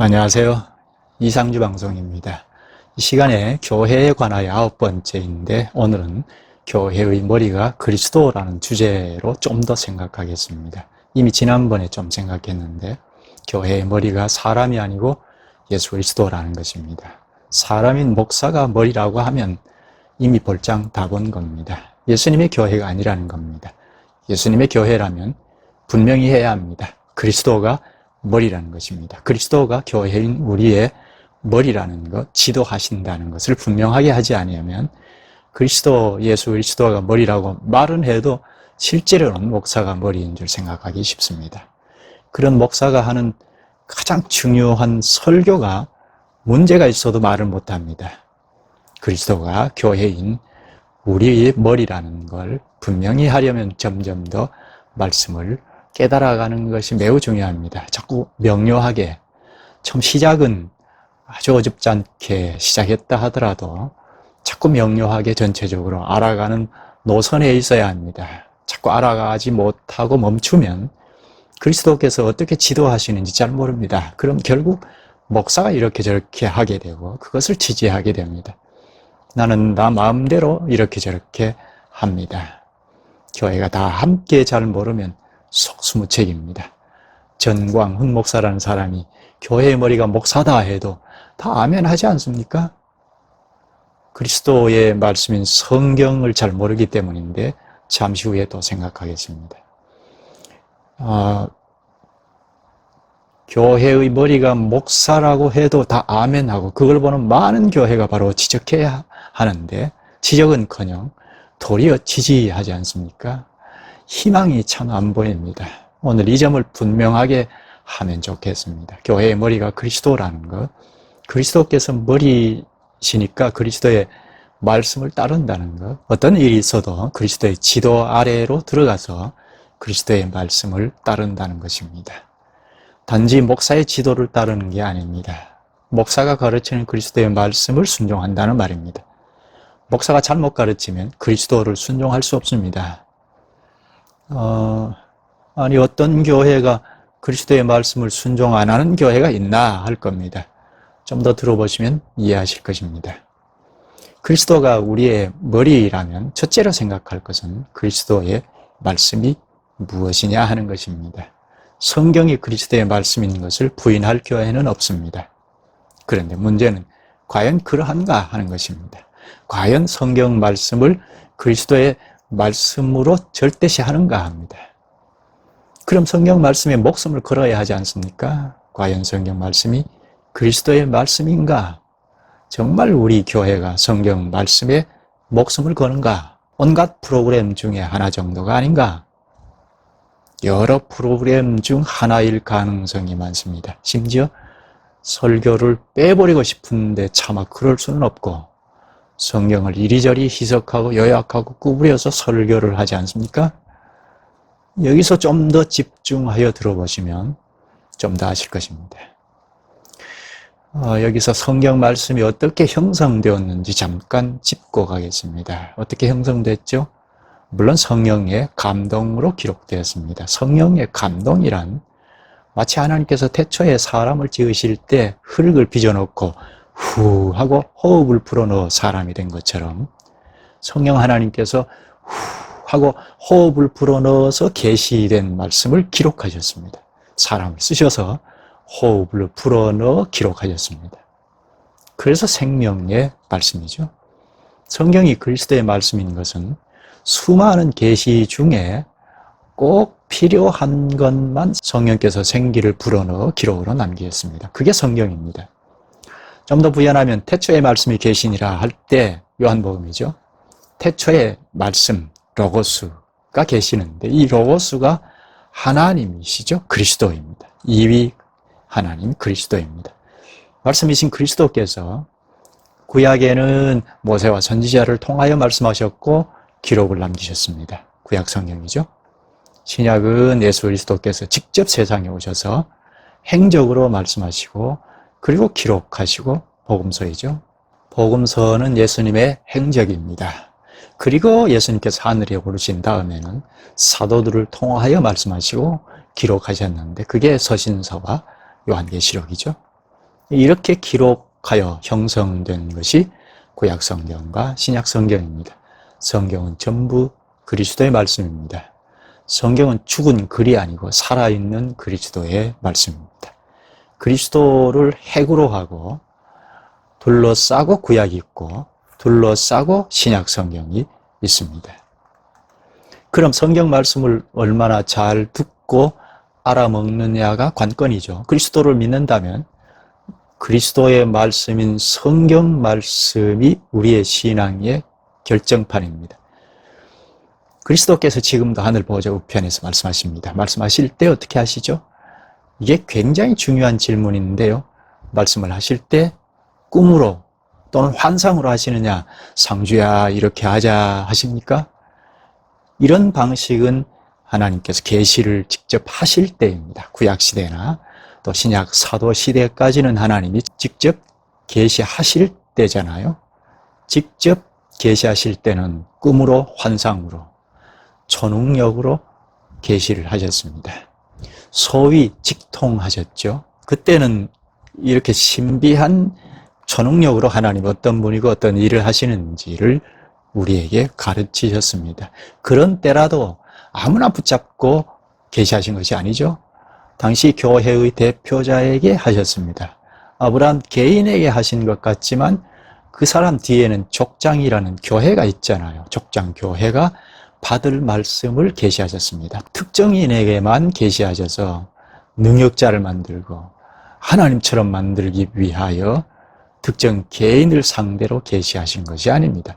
안녕하세요. 이상주 방송입니다. 이 시간에 교회에 관하여 9번째인데 오늘은 교회의 머리가 그리스도라는 주제로 좀 더 생각하겠습니다. 이미 지난번에 좀 생각했는데 교회의 머리가 사람이 아니고 예수 그리스도라는 것입니다. 사람인 목사가 머리라고 하면 이미 볼장 다 본 겁니다. 예수님의 교회가 아니라는 겁니다. 예수님의 교회라면 분명히 해야 합니다. 그리스도가 머리라는 것입니다. 그리스도가 교회인 우리의 머리라는 것, 지도하신다는 것을 분명하게 하지 않으면 예수 그리스도가 머리라고 말은 해도 실제로는 목사가 머리인 줄 생각하기 쉽습니다. 그런 목사가 하는 가장 중요한 설교가 문제가 있어도 말을 못합니다. 그리스도가 교회인 우리의 머리라는 걸 분명히 하려면 점점 더 말씀을 깨달아가는 것이 매우 중요합니다. 자꾸 명료하게, 처음 시작은 아주 어줍지 않게 시작했다 하더라도 자꾸 명료하게 전체적으로 알아가는 노선에 있어야 합니다. 자꾸 알아가지 못하고 멈추면 그리스도께서 어떻게 지도하시는지 잘 모릅니다. 그럼 결국 목사가 이렇게 저렇게 하게 되고 그것을 지지하게 됩니다. 나는 나 마음대로 이렇게 저렇게 합니다. 교회가 다 함께 잘 모르면 속수무책입니다. 전광훈 목사라는 사람이 교회의 머리가 목사다 해도 다 아멘 하지 않습니까? 그리스도의 말씀인 성경을 잘 모르기 때문인데 잠시 후에 또 생각하겠습니다. 교회의 머리가 목사라고 해도 다 아멘하고 그걸 보는 많은 교회가 바로 지적해야 하는데 지적은커녕 도리어 지지하지 않습니까? 희망이 참 안 보입니다. 오늘 이 점을 분명하게 하면 좋겠습니다. 교회의 머리가 그리스도라는 것, 그리스도께서 머리시니까 그리스도의 말씀을 따른다는 것, 어떤 일이 있어도 그리스도의 지도 아래로 들어가서 그리스도의 말씀을 따른다는 것입니다. 단지 목사의 지도를 따르는 게 아닙니다. 목사가 가르치는 그리스도의 말씀을 순종한다는 말입니다. 목사가 잘못 가르치면 그리스도를 순종할 수 없습니다. 어떤 교회가 그리스도의 말씀을 순종 안 하는 교회가 있나 할 겁니다. 좀 더 들어보시면 이해하실 것입니다. 그리스도가 우리의 머리라면 첫째로 생각할 것은 그리스도의 말씀이 무엇이냐 하는 것입니다. 성경이 그리스도의 말씀인 것을 부인할 교회는 없습니다. 그런데 문제는 과연 그러한가 하는 것입니다. 과연 성경 말씀을 그리스도의 말씀으로 절대시하는가 합니다. 그럼 성경 말씀에 목숨을 걸어야 하지 않습니까? 과연 성경 말씀이 그리스도의 말씀인가? 정말 우리 교회가 성경 말씀에 목숨을 거는가? 온갖 프로그램 중에 하나 정도가 아닌가? 여러 프로그램 중 하나일 가능성이 많습니다. 심지어 설교를 빼버리고 싶은데 차마 그럴 수는 없고 성경을 이리저리 해석하고 요약하고 구부려서 설교를 하지 않습니까? 여기서 좀 더 집중하여 들어보시면 좀 더 아실 것입니다. 여기서 성경 말씀이 어떻게 형성되었는지 잠깐 짚고 가겠습니다. 어떻게 형성됐죠? 물론 성령의 감동으로 기록되었습니다. 성령의 감동이란 마치 하나님께서 태초에 사람을 지으실 때 흙을 빚어놓고 후 하고 호흡을 불어넣어 사람이 된 것처럼 성령 하나님께서 후 하고 호흡을 불어넣어서 계시된 말씀을 기록하셨습니다. 사람을 쓰셔서 호흡을 불어넣어 기록하셨습니다. 그래서 생명의 말씀이죠. 성경이 그리스도의 말씀인 것은 수많은 계시 중에 꼭 필요한 것만 성령께서 생기를 불어넣어 기록으로 남기셨습니다. 그게 성경입니다. 좀 더 부연하면 태초의 말씀이 계시니라 할 때 요한복음이죠. 태초의 말씀, 로고스가 계시는데 이 로고스가 하나님이시죠. 그리스도입니다. 이위 하나님 그리스도입니다. 말씀이신 그리스도께서 구약에는 모세와 선지자를 통하여 말씀하셨고 기록을 남기셨습니다. 구약 성경이죠. 신약은 예수 그리스도께서 직접 세상에 오셔서 행적으로 말씀하시고 그리고 기록하시고 복음서이죠. 복음서는 예수님의 행적입니다. 그리고 예수님께서 하늘에 오르신 다음에는 사도들을 통하여 말씀하시고 기록하셨는데 그게 서신서와 요한계시록이죠. 이렇게 기록하여 형성된 것이 구약 성경과 신약 성경입니다. 성경은 전부 그리스도의 말씀입니다. 성경은 죽은 글이 아니고 살아있는 그리스도의 말씀입니다. 그리스도를 핵으로 하고 둘러싸고 구약이 있고 둘러싸고 신약 성경이 있습니다. 그럼 성경 말씀을 얼마나 잘 듣고 알아먹느냐가 관건이죠. 그리스도를 믿는다면 그리스도의 말씀인 성경 말씀이 우리의 신앙의 결정판입니다. 그리스도께서 지금도 하늘 보좌 우편에서 말씀하십니다. 말씀하실 때 어떻게 하시죠? 이게 굉장히 중요한 질문인데요. 말씀을 하실 때 꿈으로 또는 환상으로 하시느냐, 상주야 이렇게 하자 하십니까? 이런 방식은 하나님께서 계시를 직접 하실 때입니다. 구약시대나 또 신약 사도시대까지는 하나님이 직접 계시하실 때잖아요. 직접 계시하실 때는 꿈으로 환상으로 초능력으로 계시를 하셨습니다. 소위 직통하셨죠. 그때는 이렇게 신비한 초능력으로 하나님 어떤 분이고 어떤 일을 하시는지를 우리에게 가르치셨습니다. 그런 때라도 아무나 붙잡고 계시하신 것이 아니죠. 당시 교회의 대표자에게 하셨습니다. 아브라함 개인에게 하신 것 같지만 그 사람 뒤에는 족장이라는 교회가 있잖아요. 족장 교회가 받을 말씀을 계시하셨습니다. 특정인에게만 계시하셔서 능력자를 만들고 하나님처럼 만들기 위하여 특정 개인을 상대로 계시하신 것이 아닙니다.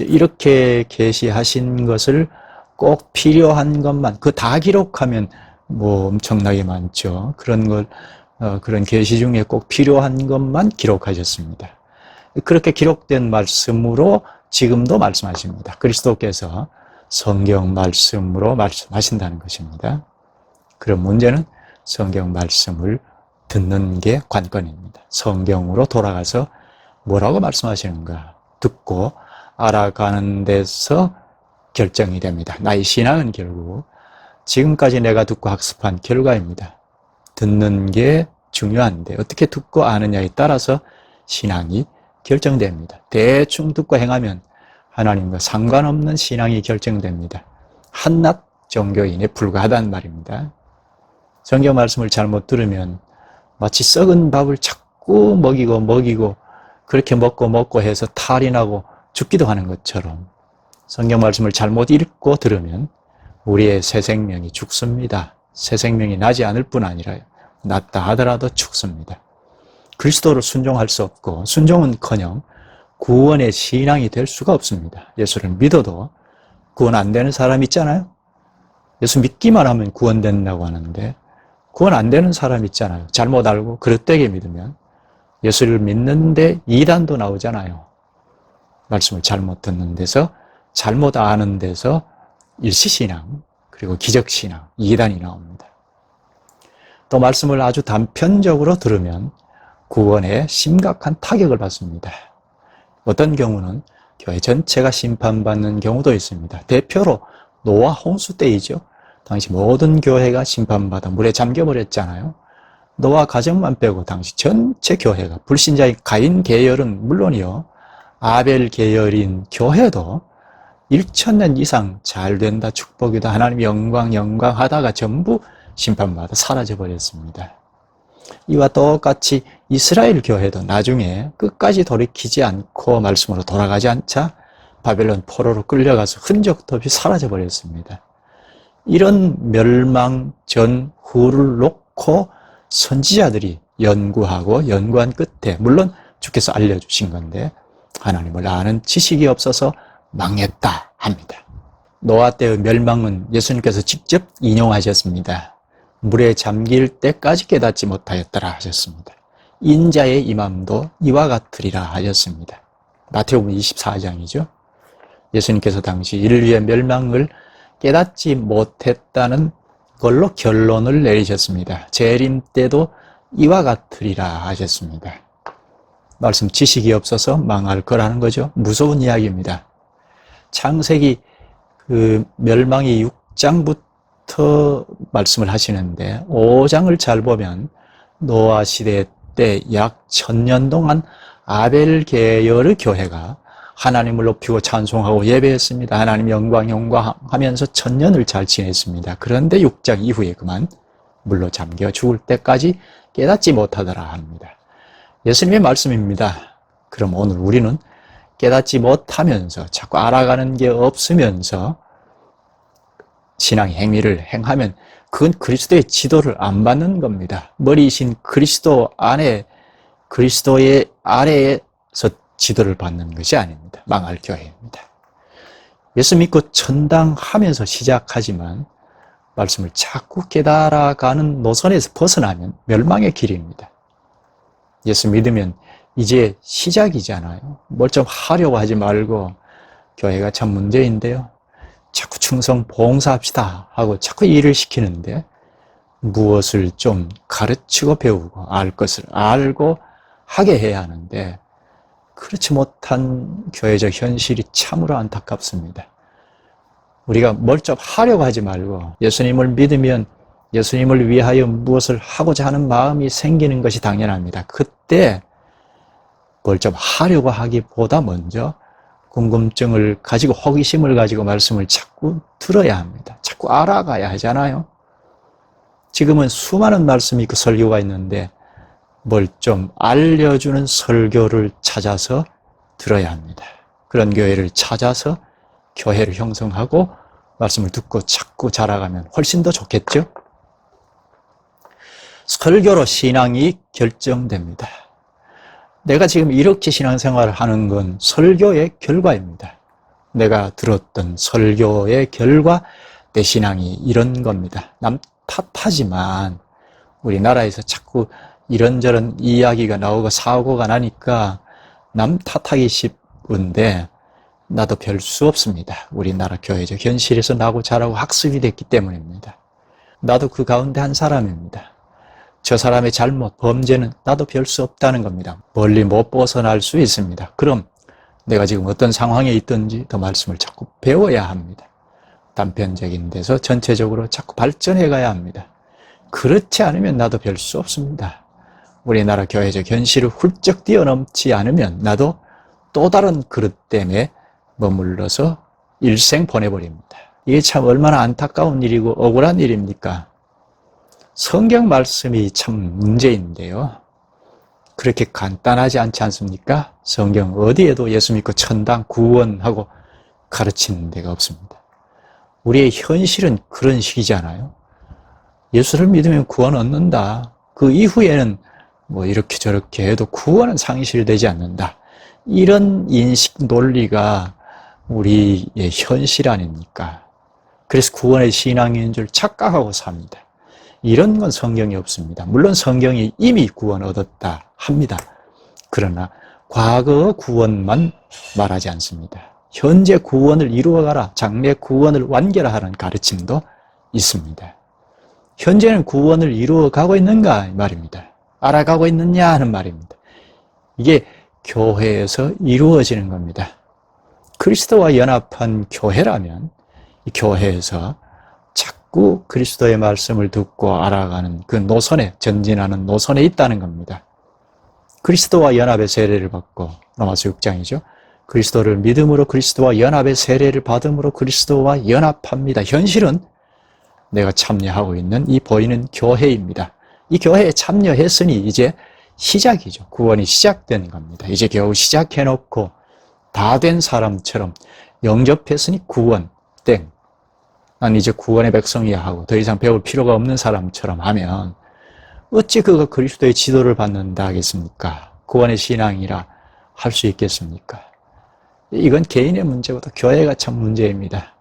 이렇게 계시하신 것을 꼭 필요한 것만, 그 다 기록하면 뭐 엄청나게 많죠. 그런 계시 중에 꼭 필요한 것만 기록하셨습니다. 그렇게 기록된 말씀으로 지금도 말씀하십니다. 그리스도께서 성경 말씀으로 말씀하신다는 것입니다. 그럼 문제는 성경 말씀을 듣는 게 관건입니다. 성경으로 돌아가서 뭐라고 말씀하시는가 듣고 알아가는 데서 결정이 됩니다. 나의 신앙은 결국 지금까지 내가 듣고 학습한 결과입니다. 듣는 게 중요한데 어떻게 듣고 아느냐에 따라서 신앙이 결정됩니다. 대충 듣고 행하면 하나님과 상관없는 신앙이 결정됩니다. 한낱 종교인에 불과하다는 말입니다. 성경 말씀을 잘못 들으면 마치 썩은 밥을 자꾸 먹이고 그렇게 먹고 해서 탈이 나고 죽기도 하는 것처럼 성경 말씀을 잘못 읽고 들으면 우리의 새 생명이 죽습니다. 새 생명이 나지 않을 뿐 아니라 낫다 하더라도 죽습니다. 그리스도를 순종할 수 없고 순종은커녕 구원의 신앙이 될 수가 없습니다. 예수를 믿어도 구원 안 되는 사람 있잖아요. 예수 믿기만 하면 구원된다고 하는데 구원 안 되는 사람 있잖아요. 잘못 알고 그릇되게 믿으면 예수를 믿는데 이단도 나오잖아요. 말씀을 잘못 듣는 데서 잘못 아는 데서 일시신앙 그리고 기적신앙 이단이 나옵니다. 또 말씀을 아주 단편적으로 들으면 구원에 심각한 타격을 받습니다. 어떤 경우는 교회 전체가 심판받는 경우도 있습니다. 대표로 노아 홍수 때이죠. 당시 모든 교회가 심판받아 물에 잠겨버렸잖아요. 노아 가정만 빼고 당시 전체 교회가 불신자인 가인 계열은 물론이요. 아벨 계열인 교회도 1000년 이상 잘 된다 축복이다 하나님 영광 하다가 전부 심판받아 사라져버렸습니다. 이와 똑같이 이스라엘 교회도 나중에 끝까지 돌이키지 않고 말씀으로 돌아가지 않자 바벨론 포로로 끌려가서 흔적도 없이 사라져버렸습니다. 이런 멸망 전후를 놓고 선지자들이 연구한 끝에 물론 주께서 알려주신 건데 하나님을 아는 지식이 없어서 망했다 합니다. 노아 때의 멸망은 예수님께서 직접 인용하셨습니다. 물에 잠길 때까지 깨닫지 못하였더라 하셨습니다. 인자의 임함도 이와 같으리라 하셨습니다. 마태복음 24장이죠. 예수님께서 당시 인류의 멸망을 깨닫지 못했다는 걸로 결론을 내리셨습니다. 재림 때도 이와 같으리라 하셨습니다. 말씀 지식이 없어서 망할 거라는 거죠. 무서운 이야기입니다. 창세기 멸망이 6장부터 말씀을 하시는데 5장을 잘 보면 노아 시대 때 약 1000년 동안 아벨 계열의 교회가 하나님을 높이고 찬송하고 예배했습니다. 하나님 영광 하면서 1000년을 잘 지냈습니다. 그런데 6장 이후에 그만 물로 잠겨 죽을 때까지 깨닫지 못하더라 합니다. 예수님의 말씀입니다. 그럼 오늘 우리는 깨닫지 못하면서 자꾸 알아가는 게 없으면서 신앙의 행위를 행하면 그건 그리스도의 지도를 안 받는 겁니다. 머리이신 그리스도 안에, 그리스도의 아래에서 지도를 받는 것이 아닙니다. 망할 교회입니다. 예수 믿고 전당하면서 시작하지만 말씀을 자꾸 깨달아가는 노선에서 벗어나면 멸망의 길입니다. 예수 믿으면 이제 시작이잖아요. 뭘 좀 하려고 하지 말고 교회가 참 문제인데요. 자꾸 충성 봉사합시다 하고 자꾸 일을 시키는데 무엇을 좀 가르치고 배우고 알 것을 알고 하게 해야 하는데 그렇지 못한 교회적 현실이 참으로 안타깝습니다. 우리가 뭘 좀 하려고 하지 말고 예수님을 믿으면 예수님을 위하여 무엇을 하고자 하는 마음이 생기는 것이 당연합니다. 그때 뭘 좀 하려고 하기보다 먼저 궁금증을 가지고 호기심을 가지고 말씀을 자꾸 들어야 합니다. 자꾸 알아가야 하잖아요. 지금은 수많은 말씀이 있고 설교가 있는데 뭘 좀 알려주는 설교를 찾아서 들어야 합니다. 그런 교회를 찾아서 교회를 형성하고 말씀을 듣고 자꾸 자라가면 훨씬 더 좋겠죠? 설교로 신앙이 결정됩니다. 내가 지금 이렇게 신앙생활을 하는 건 설교의 결과입니다. 내가 들었던 설교의 결과, 내 신앙이 이런 겁니다. 남 탓하지만 우리나라에서 자꾸 이런저런 이야기가 나오고 사고가 나니까 남 탓하기 쉽은데 나도 별 수 없습니다. 우리나라 교회적 현실에서 나고 자라고 학습이 됐기 때문입니다. 나도 그 가운데 한 사람입니다. 저 사람의 잘못, 범죄는 나도 별 수 없다는 겁니다. 멀리 못 벗어날 수 있습니다. 그럼 내가 지금 어떤 상황에 있든지 더 말씀을 자꾸 배워야 합니다. 단편적인 데서 전체적으로 자꾸 발전해 가야 합니다. 그렇지 않으면 나도 별 수 없습니다. 우리나라 교회적 현실을 훌쩍 뛰어넘지 않으면 나도 또 다른 그릇 때문에 머물러서 일생 보내버립니다. 이게 참 얼마나 안타까운 일이고 억울한 일입니까? 성경 말씀이 참 문제인데요. 그렇게 간단하지 않지 않습니까? 성경 어디에도 예수 믿고 천당 구원하고 가르치는 데가 없습니다. 우리의 현실은 그런 식이잖아요. 예수를 믿으면 구원 얻는다. 그 이후에는 뭐 이렇게 저렇게 해도 구원은 상실되지 않는다. 이런 인식 논리가 우리의 현실 아닙니까? 그래서 구원의 신앙인 줄 착각하고 삽니다. 이런 건 성경이 없습니다. 물론 성경이 이미 구원 얻었다 합니다. 그러나 과거 구원만 말하지 않습니다. 현재 구원을 이루어가라, 장래 구원을 완결하라는 가르침도 있습니다. 현재는 구원을 이루어가고 있는가 말입니다. 알아가고 있느냐 하는 말입니다. 이게 교회에서 이루어지는 겁니다. 그리스도와 연합한 교회라면 이 교회에서 자꾸 그리스도의 말씀을 듣고 알아가는 그 노선에, 전진하는 노선에 있다는 겁니다. 그리스도와 연합의 세례를 받고, 로마서 6장이죠. 그리스도를 믿음으로 그리스도와 연합의 세례를 받음으로 그리스도와 연합합니다. 현실은 내가 참여하고 있는 이 보이는 교회입니다. 이 교회에 참여했으니 이제 시작이죠. 구원이 시작된 겁니다. 이제 겨우 시작해놓고 다 된 사람처럼 영접했으니 구원, 땡. 난 이제 구원의 백성이야 하고 더 이상 배울 필요가 없는 사람처럼 하면 어찌 그가 그리스도의 지도를 받는다 하겠습니까? 구원의 신앙이라 할 수 있겠습니까? 이건 개인의 문제보다 교회가 참 문제입니다.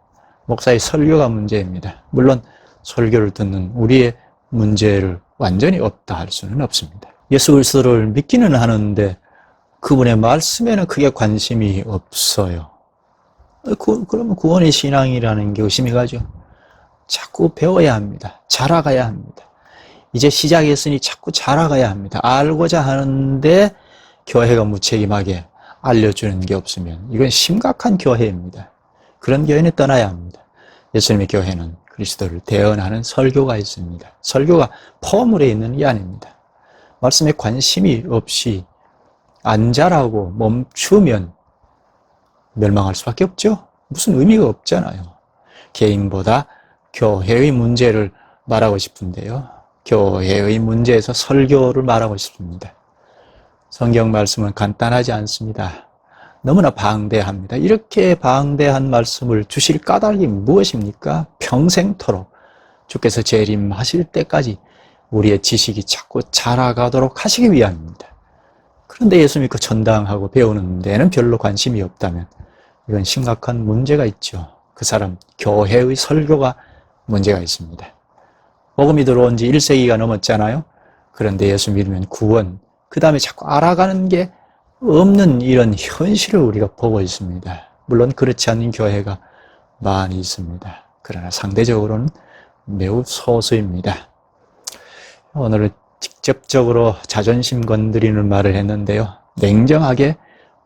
목사의 설교가 문제입니다. 물론 설교를 듣는 우리의 문제를 완전히 없다 할 수는 없습니다. 예수 그리스도를 믿기는 하는데 그분의 말씀에는 크게 관심이 없어요. 그러면 구원의 신앙이라는 게 의심이 가죠. 자꾸 배워야 합니다. 자라가야 합니다. 이제 시작했으니 자꾸 자라가야 합니다. 알고자 하는데 교회가 무책임하게 알려주는 게 없으면 이건 심각한 교회입니다. 그런 교회는 떠나야 합니다. 예수님의 교회는 그리스도를 대언하는 설교가 있습니다. 설교가 포물에 있는 게 아닙니다. 말씀에 관심이 없이 안 자라고 멈추면 멸망할 수밖에 없죠. 무슨 의미가 없잖아요. 개인보다 교회의 문제를 말하고 싶은데요. 교회의 문제에서 설교를 말하고 싶습니다. 성경 말씀은 간단하지 않습니다. 너무나 방대합니다. 이렇게 방대한 말씀을 주실 까닭이 무엇입니까? 평생토록 주께서 재림하실 때까지 우리의 지식이 자꾸 자라가도록 하시기 위함입니다. 그런데 예수 믿고 전당하고 배우는 데는 별로 관심이 없다면 이건 심각한 문제가 있죠. 그 사람 교회의 설교가 문제가 있습니다. 복음이 들어온 지 1세기가 넘었잖아요. 그런데 예수 믿으면 구원, 그 다음에 자꾸 알아가는 게 없는 이런 현실을 우리가 보고 있습니다. 물론 그렇지 않은 교회가 많이 있습니다. 그러나 상대적으로는 매우 소수입니다. 오늘은 직접적으로 자존심 건드리는 말을 했는데요. 냉정하게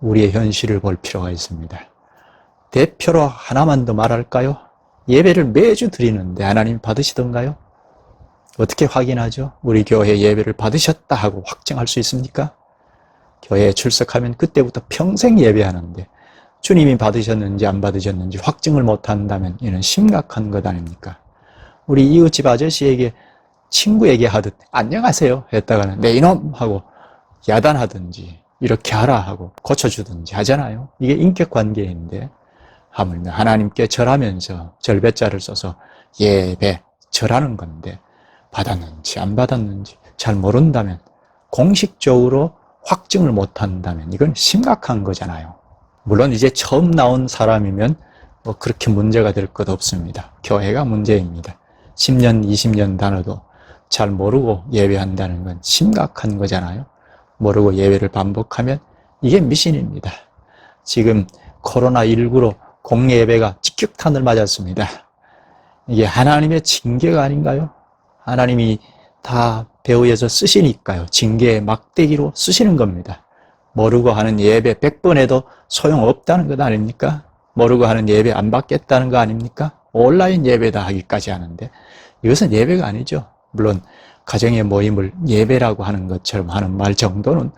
우리의 현실을 볼 필요가 있습니다. 대표로 하나만 더 말할까요? 예배를 매주 드리는데 하나님 받으시던가요? 어떻게 확인하죠? 우리 교회 예배를 받으셨다 하고 확정할 수 있습니까? 교회에 출석하면 그때부터 평생 예배하는데 주님이 받으셨는지 안 받으셨는지 확증을 못한다면 이는 심각한 것 아닙니까? 우리 이웃집 아저씨에게 친구에게 하듯 안녕하세요 했다가는 내 이놈 하고 야단하든지 이렇게 하라 하고 고쳐주든지 하잖아요. 이게 인격관계인데 하물며 하나님께 절하면서 절배자를 써서 예배 절하는 건데 받았는지 안 받았는지 잘 모른다면 공식적으로 확증을 못한다면 이건 심각한 거잖아요. 물론 이제 처음 나온 사람이면 뭐 그렇게 문제가 될 것 없습니다. 교회가 문제입니다. 10년, 20년 다녀도 잘 모르고 예배한다는 건 심각한 거잖아요. 모르고 예배를 반복하면 이게 미신입니다. 지금 코로나19로 공예배가 직격탄을 맞았습니다. 이게 하나님의 징계가 아닌가요? 하나님이 다 배후에서 쓰시니까요. 징계의 막대기로 쓰시는 겁니다. 모르고 하는 예배 100번 해도 소용없다는 것 아닙니까? 모르고 하는 예배 안 받겠다는 거 아닙니까? 온라인 예배다 하기까지 하는데 이것은 예배가 아니죠. 물론 가정의 모임을 예배라고 하는 것처럼 하는 말 정도는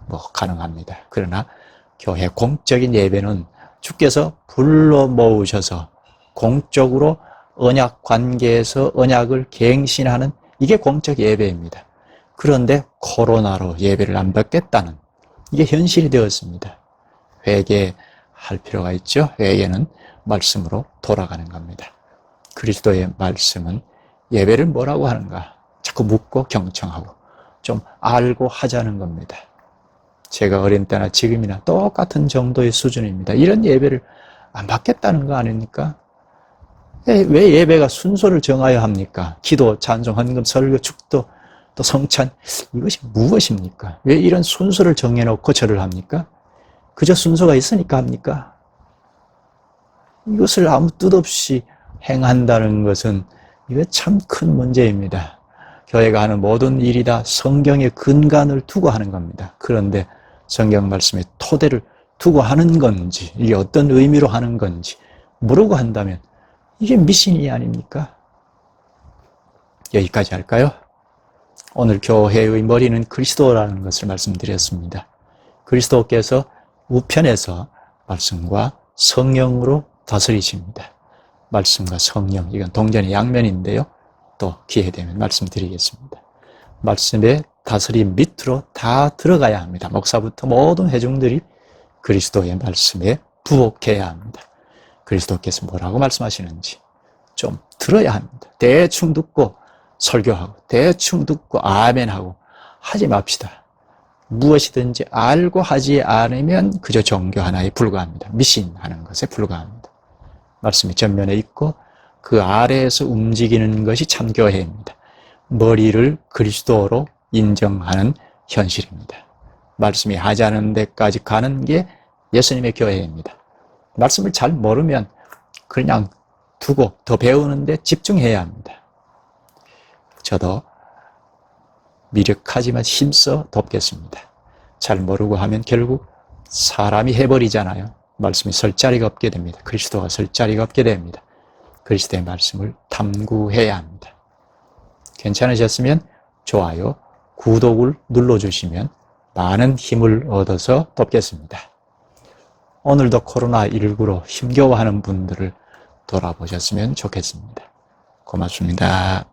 뭐 가능합니다. 그러나 교회 공적인 예배는 주께서 불러 모으셔서 공적으로 언약 관계에서 언약을 갱신하는 이게 공적 예배입니다. 그런데 코로나로 예배를 안 받겠다는 이게 현실이 되었습니다. 회개할 필요가 있죠. 회개는 말씀으로 돌아가는 겁니다. 그리스도의 말씀은 예배를 뭐라고 하는가? 자꾸 묻고 경청하고 좀 알고 하자는 겁니다. 제가 어린 때나 지금이나 똑같은 정도의 수준입니다. 이런 예배를 안 받겠다는 거 아닙니까? 왜 예배가 순서를 정하여 합니까? 기도, 찬송, 헌금, 설교, 축도, 또 성찬 이것이 무엇입니까? 왜 이런 순서를 정해놓고 절을 합니까? 그저 순서가 있으니까 합니까? 이것을 아무 뜻 없이 행한다는 것은 이게 참 큰 문제입니다. 교회가 하는 모든 일이 다 성경의 근간을 두고 하는 겁니다. 그런데 성경 말씀의 토대를 두고 하는 건지 이게 어떤 의미로 하는 건지 모르고 한다면 이게 미신이 아닙니까? 여기까지 할까요? 오늘 교회의 머리는 그리스도라는 것을 말씀드렸습니다. 그리스도께서 우편에서 말씀과 성령으로 다스리십니다. 말씀과 성령, 이건 동전의 양면인데요. 또 기회되면 말씀드리겠습니다. 말씀의 다스림 밑으로 다 들어가야 합니다. 목사부터 모든 회중들이 그리스도의 말씀에 부복해야 합니다. 그리스도께서 뭐라고 말씀하시는지 좀 들어야 합니다. 대충 듣고 설교하고 대충 듣고 아멘하고 하지 맙시다. 무엇이든지 알고 하지 않으면 그저 종교 하나에 불과합니다. 미신하는 것에 불과합니다. 말씀이 전면에 있고 그 아래에서 움직이는 것이 참교회입니다. 머리를 그리스도로 인정하는 현실입니다. 말씀이 하자는 데까지 가는 게 예수님의 교회입니다. 말씀을 잘 모르면 그냥 두고 더 배우는 데 집중해야 합니다. 저도 미력하지만 힘써 돕겠습니다. 잘 모르고 하면 결국 사람이 해버리잖아요. 말씀이 설 자리가 없게 됩니다. 그리스도가 설 자리가 없게 됩니다. 그리스도의 말씀을 탐구해야 합니다. 괜찮으셨으면 좋아요, 구독을 눌러주시면 많은 힘을 얻어서 돕겠습니다. 오늘도 코로나19로 힘겨워하는 분들을 돌아보셨으면 좋겠습니다. 고맙습니다.